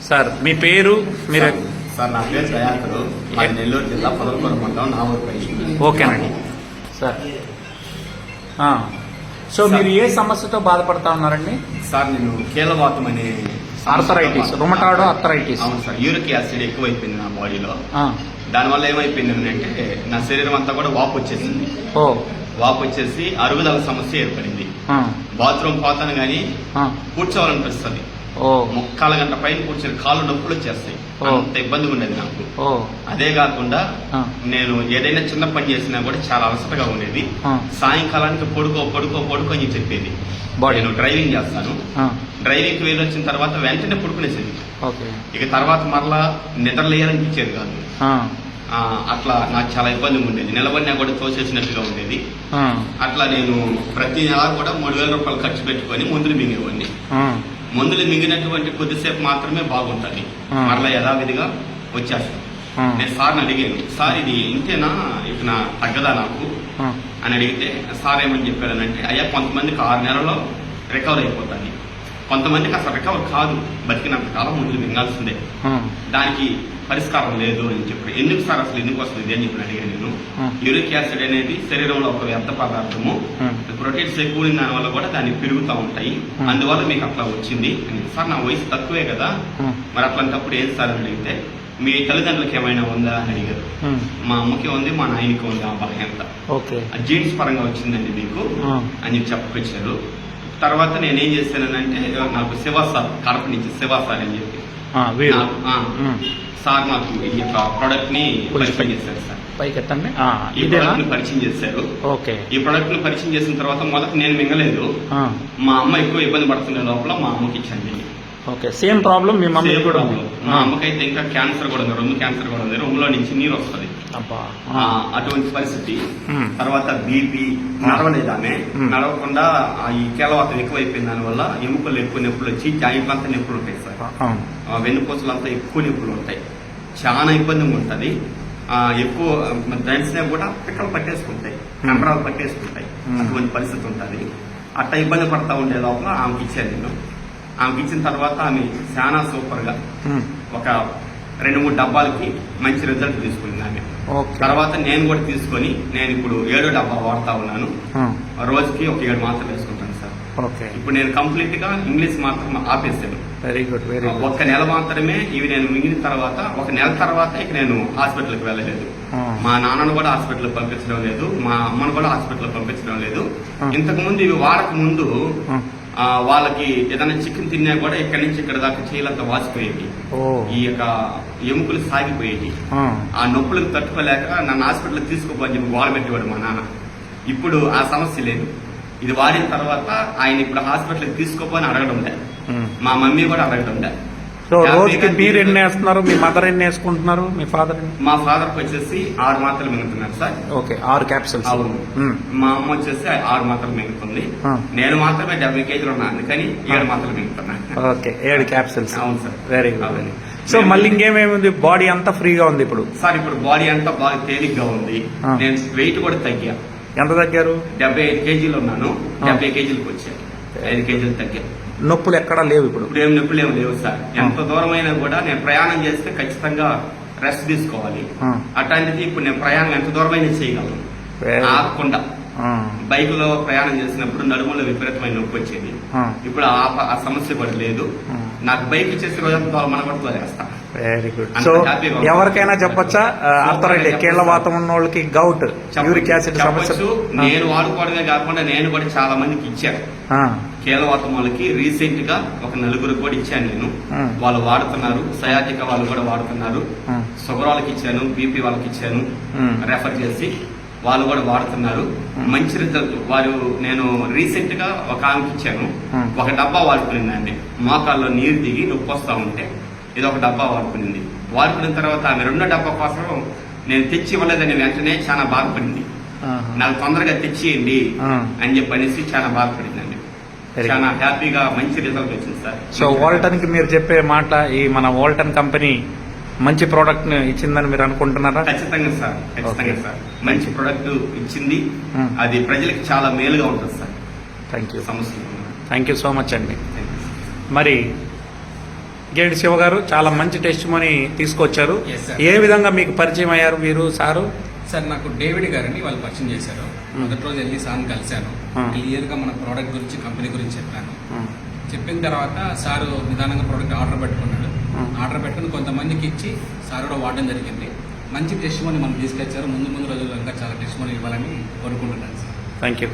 Sir మీ పేరు మీరు? Sir నా పేరు దయాకరు, నెల్లూరు జిల్లా పొదలకూరు మండలం నావూరుపల్లి. ఓకేనండి సార్. సో మీరు ఏ సమస్యతో బాధపడతా ఉన్నారండి? సార్ నేను కీళ్ళవాతం అనే ఆర్థరైటిస్, రుమటాయిడ్ ఆర్థరైటిస్. అవును సార్, యూరిక్ యాసిడ్ ఎక్కువైపోయింది నా బాడీలో. దానివల్ల ఏమైపోయింది అంటే నా శరీరం అంతా కూడా వాపు వచ్చేసింది. వాపు వచ్చేసి అరుగుదల సమస్య ఏర్పడింది. బాత్రూమ్ పోతాను కానీ కూర్చోవాలనిపిస్తుంది. 3 గంటల పైన కూర్చొని కాళ్ళు నొప్పులు వచ్చేస్తాయి. అంత ఇబ్బందిగా ఉండేది నాకు. అదే కాకుండా నేను ఏదైనా చిన్న పని చేసినా కూడా చాలా అలసటగా ఉండేది. సాయంకాలానికి పడుకో అని చెప్పేది. నేను డ్రైవింగ్ చేస్తాను. డ్రైవింగ్ కి వెళ్ళి వచ్చిన తర్వాత వెంటనే పడుకునేసేది. ఇక తర్వాత మరలా నిద్ర లేయాలనిపించేది కాదు. అట్లా నాకు చాలా ఇబ్బందిగా ఉండేది. నిలబడినా కూడా తోసేసినట్టుగా ఉండేది. అట్లా నేను ప్రతి నెల కూడా 3,000 రూపాయలు ఖర్చు పెట్టుకొని మందులు మింగేవాడిని. మందులు మింగినటువంటి కొద్దిసేపు మాత్రమే బాగుంటుంది, మరలా యథావిధిగా వచ్చేస్తాను. నేను సార్ని అడిగాను, సార్ ఇది ఇంతేనా, ఇక తగ్గదా నాకు అని అడిగితే సార్ ఏమని చెప్పారనంటే, అయ్యా కొంతమందికి 6 నెలల్లో రికవర్ అయిపోతుంది, కొంతమందికి అసలు రికవర్ కాదు, బతికినంత కాలం మందులు మింగాల్సిందే, దానికి పరిష్కారం లేదు అని చెప్పారు. ఎందుకు సార్ అసలు ఎందుకు వస్తుంది అని చెప్పి అడిగాను నేను. యూరిక్ యాసిడ్ అనేది శరీరంలో ఒక వ్యర్థ పదార్థము, ప్రోటీన్స్ ఎక్కువ దాని వల్ల కూడా దాన్ని పెరుగుతూ ఉంటాయి, అందువల్ల మీకు అట్లా వచ్చింది అని. సార్ నా వయసు తక్కువే కదా, మరి అట్లాంటప్పుడు ఏం సార్ అని అడిగితే, మీ తల్లిదండ్రులకి ఏమైనా ఉందా అని అడిగారు. మా అమ్మకి ఉంది, మా నాయనకి ఉంది ఆ బలహీనత, జీన్స్ పరంగా వచ్చిందండి మీకు అని చెప్పొచ్చారు. తర్వాత నేనేం చేశానంటే, నాకు శివ సార్ కడప నుంచి శివ సార్ అని చెప్పి సార్ నాకు ఈ యొక్క ప్రోడక్ట్ ని పరిచయం చేశారు. సార్ ఈ ప్రోడక్ట్ ని పరిచయం చేశారు. ఈ ప్రోడక్ట్ ని పరిచయం చేసిన తర్వాత మొదట నేను మింగలేదు, మా అమ్మ ఎక్కువ ఇబ్బంది పడుతున్న లోపల మా అమ్మకి ఇచ్చాను. సేమ్ ప్రాబ్లం మీ మమ్మీ కూడా? మా అమ్మకైతే ఇంకా క్యాన్సర్ కూడా ఉంది, రొమ్ము క్యాన్సర్ కూడా ఉంది, రొమ్ములో నుంచి నీరు వస్తుంది, అటువంటి పరిస్థితి. తర్వాత బీపీ, నడవలేదామే, నడవకుండా ఈ కీళ్ళవాతం ఎక్కువైపోయిన దాని వల్ల ఎముకలు ఎక్కువ నొప్పులు వచ్చి జాయింట్ అంతా నొప్పులు ఉంటాయి సార్, వెన్నుపూసలు అంతా ఎక్కువ నొప్పులు ఉంటాయి, చాలా ఇబ్బందిగా ఉంటుంది. ఎక్కువ దంచినా కూడా పిక్కలు పట్టేసుకుంటాయి, కండరాలు పట్టేసుకుంటాయి, అటువంటి పరిస్థితి ఉంటుంది. అట్లా ఇబ్బంది పడతా ఉండే లోపల ఆమెకి ఇచ్చాను నేను. ఆమెకి ఇచ్చిన తర్వాత ఆమె చాలా సూపర్ గా ఒక 2-3 డబ్బాలకి మంచి రిజల్ట్ తీసుకుంది ఆమె. తర్వాత నేను కూడా తీసుకొని నేను ఇప్పుడు 7వ డబ్బా వాడుతా ఉన్నాను. రోజుకి ఒక 7 మాత్రలు వేసుకుంటాను సార్. ఇప్పుడు నేను కంప్లీట్ గా ఇంగ్లీష్ మాత్రం ఆపేసాను. Very good. 1 నెల మాత్రమే ఇవి నేను మిగిలిన తర్వాత, 1 నెల తర్వాత ఇక నేను హాస్పిటల్కి వెళ్ళలేదు. మా నాన్నను కూడా హాస్పిటల్ పంపించడం లేదు, మా అమ్మను కూడా హాస్పిటల్ పంపించడం లేదు. ఇంతకు ముందు ఇవి వాడక ముందు వాళ్ళకి ఏదైనా చికెన్ తిన్నా కూడా ఇక్కడి నుంచి ఇక్కడ దాకా చేయాలంతా వాసిపోయేది, ఈ యొక్క ఎముకలు సాగిపోయేది. ఆ నొప్పులకు తట్టుకోలేక నన్ను హాస్పిటల్ తీసుకోపోని చెప్పి గోడ పెట్టేవాడు మా నాన్న. ఇప్పుడు ఆ సమస్య లేదు. ఇది వాడిన తర్వాత ఆయన ఇప్పుడు హాస్పిటల్కి తీసుకోపోని అడగడం లేదు, మా మమ్మీ కూడా అడగడం లేదు. సో రోజుకి మీరు ఎన్ని వేస్తున్నారు, మీ మదర్ ఎన్ని వేసుకుంటున్నారు, మీ ఫాదర్? మా ఫాదర్ వచ్చేసి 6 మాత్రలు మింగుతున్నారు సార్. 6 క్యాప్సూల్స్. అవును. మా అమ్మ వచ్చేసి 6 మాత్రలు మింగుతుంది. నేను మాత్రమే 70 కేజీలు ఉన్నాను, అందుకని 7 మాత్రలు మింగుతున్నా. 7 క్యాప్సూల్స్. అవును సార్. Very good. సో మళ్ళీ ఇంకేమేమి, బాడీ అంతా ఫ్రీగా ఉంది ఇప్పుడు? సార్ ఇప్పుడు బాడీ అంతా బాగా తేలిగ్గా ఉంది. నేను వెయిట్ కూడా తగ్గా. ఎంత తగ్గారు? 75 కేజీలు ఉన్నాను, 70 కేజీలకు వచ్చాను, 5 కేజీలు తగ్గాను. నొప్పులు ఎక్కడా లేవు ఇప్పుడు? ఇప్పుడు ఏం నొప్పులు ఏమి లేవు సార్. ఎంత దూరం అయినా కూడా నేను ప్రయాణం చేస్తే ఖచ్చితంగా రెస్ట్ తీసుకోవాలి. అట్లాంటిది ఇప్పుడు నేను ప్రయాణం ఎంత దూరం అయినా చేయగలను ఆపకుండా. బైక్ లో ప్రయాణం చేసినప్పుడు నడుములో విపరీతమైన నొప్పి వచ్చేది, ఇప్పుడు ఆ సమస్య కూడా లేదు. నాకు బైక్ ఇచ్చేసి రోజంతా మనబడుతూ వేస్తా. Very good. సో ఎవరికైనా చెప్పొచ్చా ఆర్థరైటిస్, కీళ్ళవాతం ఉన్న వాళ్ళకి, గౌట్, యూరిక్ యాసిడ్ సమస్య? నేను వాడుకోవడమే కాకుండా నేను కూడా చాలా మందికి ఇచ్చాను. కీళ్ళవాతం వాళ్ళకి రీసెంట్ గా ఒక 4 కూడా ఇచ్చాను నేను, వాళ్ళు వాడుతున్నారు. సయాటికా వాళ్ళు కూడా వాడుతున్నారు. షుగర్ వాళ్ళకి ఇచ్చాను, బీపీ వాళ్ళకి ఇచ్చాను, రెఫర్ చేసి వాళ్ళు కూడా వాడుతున్నారు. మంచి రిజల్ట్. వారు నేను రీసెంట్ గా ఒక ఆమెకి ఇచ్చాను, 1 డబ్బా వాడుకునిందండి. మోకాల్లో నీరు దిగి నొప్పి వస్తా ఉంటే ఇది 1 డబ్బా వాడుకునింది. వాడుకున్న తర్వాత ఆమె 2వ డబ్బా కోసం నేను తెచ్చి ఇవ్వలేదని వెంటనే చాలా బాధపడింది. నాకు తొందరగా తెచ్చియండి అని చెప్పనేసి చాలా బాధపడిందండి. చాలా హ్యాపీగా మంచి రిజల్ట్ వచ్చింది సార్. సో వాల్టన్ కి మీరు చెప్పే మాట, ఈ మన వాల్టన్ కంపెనీ మంచి ప్రోడక్ట్ ఇచ్చిందని మీరు అనుకుంటున్నారా? ఖచ్చితంగా సార్, ఖచ్చితంగా సార్. మంచి ప్రోడక్ట్ ఇచ్చింది, అది ప్రజలకు చాలా మేలుగా ఉంటుంది sir. Thank you so much అండి. మరి గేడి శివ గారు చాలా మంచి టెస్ట్ మనీ తీసుకొచ్చారు. Yes, sir. ఏ విధంగా మీకు పరిచయం అయ్యారు మీరు సారు? సార్ నాకు డేవిడ్ గారని వాళ్ళు పరిచయం చేశారు. మొదటి రోజు వెళ్ళి సార్ని కలిశాను. క్లియర్ గా మన ప్రోడక్ట్ గురించి కంపెనీ గురించి చెప్పాను. చెప్పిన తర్వాత సారు నిదానంగా ప్రోడక్ట్ ఆర్డర్ పెట్టుకున్నాడు. ఆర్డర్ పెట్టుకుని కొంతమందికి ఇచ్చి సార్ కూడా వాడడం జరిగింది. మంచి టెస్ట్ మనీ మనం తీసుకొచ్చారు. ముందు రోజుల్లో ఇంకా చాలా టెస్ట్ మనీ ఇవ్వాలని కోరుకుంటున్నాను సార్. Thank you.